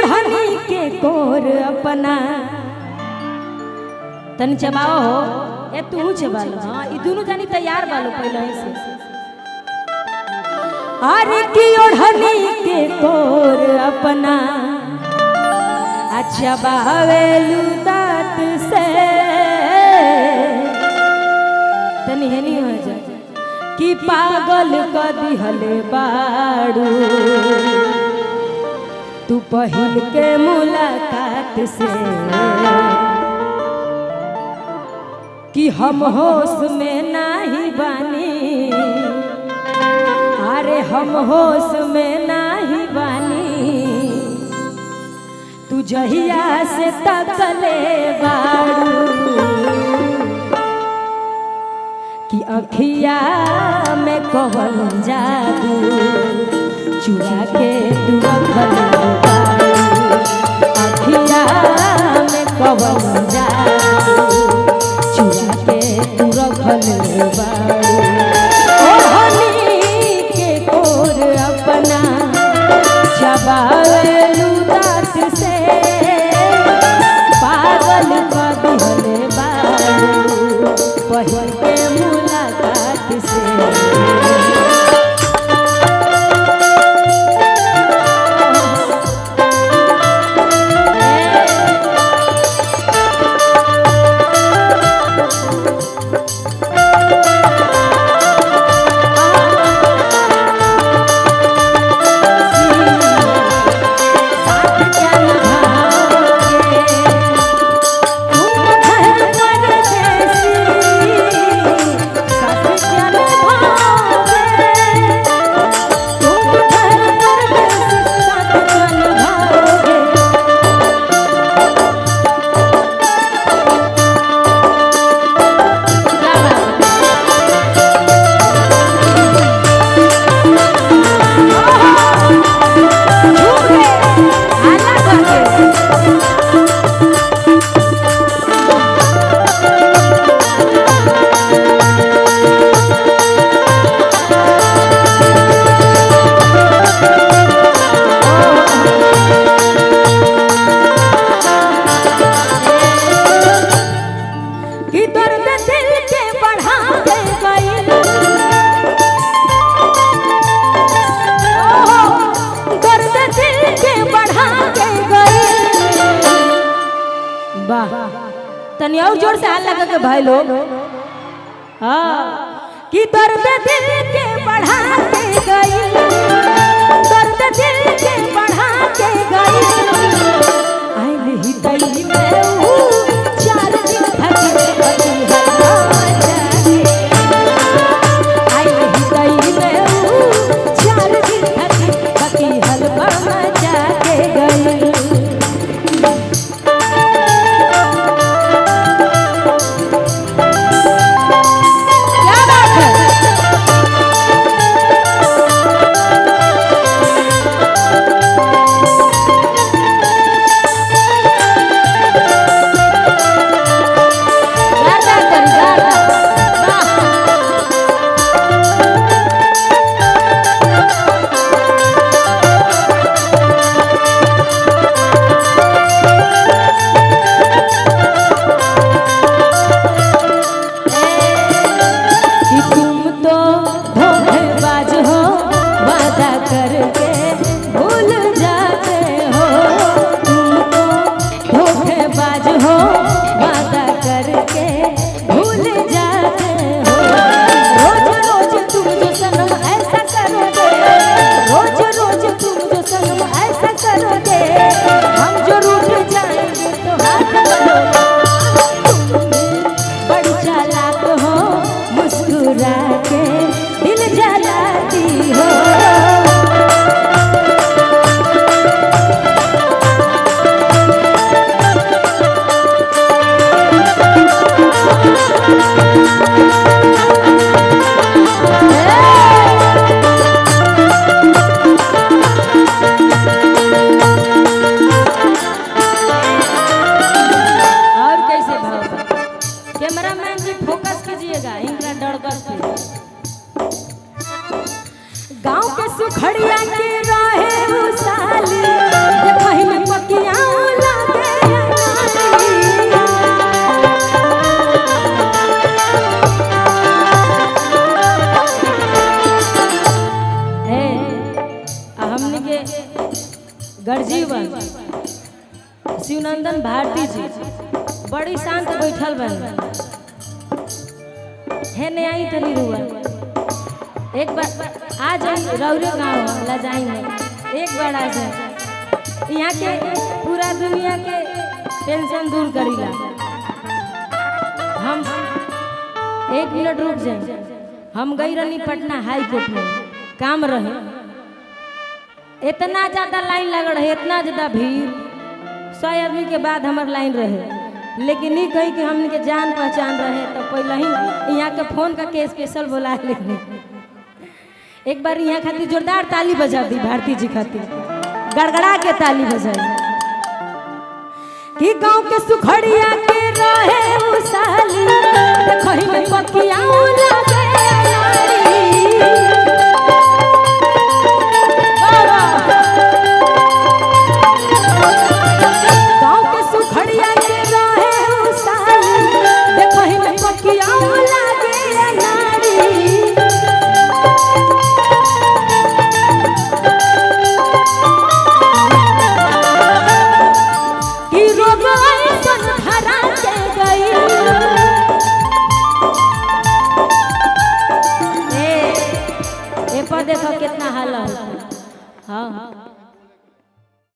ओढ़नी के कोर अपना तन चबाओ हो ए तू चबा लो। हां ई दोनों जानी तैयार बालो पहले ही से। अरे की ओढ़नी के कोर अपना अच्छा बावेलू दांत से तनी हेनी हो जा कि पागल क दिहले बाड़ू तू पहिल के मुलाकात से कि हम होश में नहीं बानी। अरे हम होश में नहीं बानी तू जहिया से तकले बाड़ू कि अखिया में कवन जादू चुरा के तू रखल बाड़ू। अखिया में कवन जादू चुरा के तू रखल बाड़ू। ओढ़नी के कोर अपना चबावेलू दांत से पागल क दिहले बाड़ू पहिल के मुलाकात से। तनी और जोर से हाथ लगा के भाई लोग। हाँ कि दर्द दिल के बढ़ा के गई, दर्द दिल के बढ़ा के गई। आई नहीं तई में चार दिन थके बची आई नहीं तई में चार दिन थके बची हलवा मचा के गई। गर्जीवन शिवनंदन भारती जी बड़ी शांत बैठल बन है नहीं आई तनी रुआ एक बार आ जाए रौरे गाँव ला जाए एक बार आ जाए यहाँ के पूरा दुनिया के टेंशन दूर करीला हम 1 मिनट रुक जाए हम गई रही पटना हाई कोर्ट में काम रहे इतना ज़्यादा लाइन लग रहे इतना ज़्यादा भीड़ 100 आदमी के बाद हमार लाइन रहे लेकिन नहीं कही कि हमने के जान पहचान रहे तो पहले ही यहाँ के फोन का के स्पेशल बोला लेकिन एक बार यहाँ खातिर जोरदार ताली बजा दी भारती जी खातिर गड़गड़ा के ताली बजाई कि गांव के सुखड़िया के रहे उसाली देखहि में पकिया लागे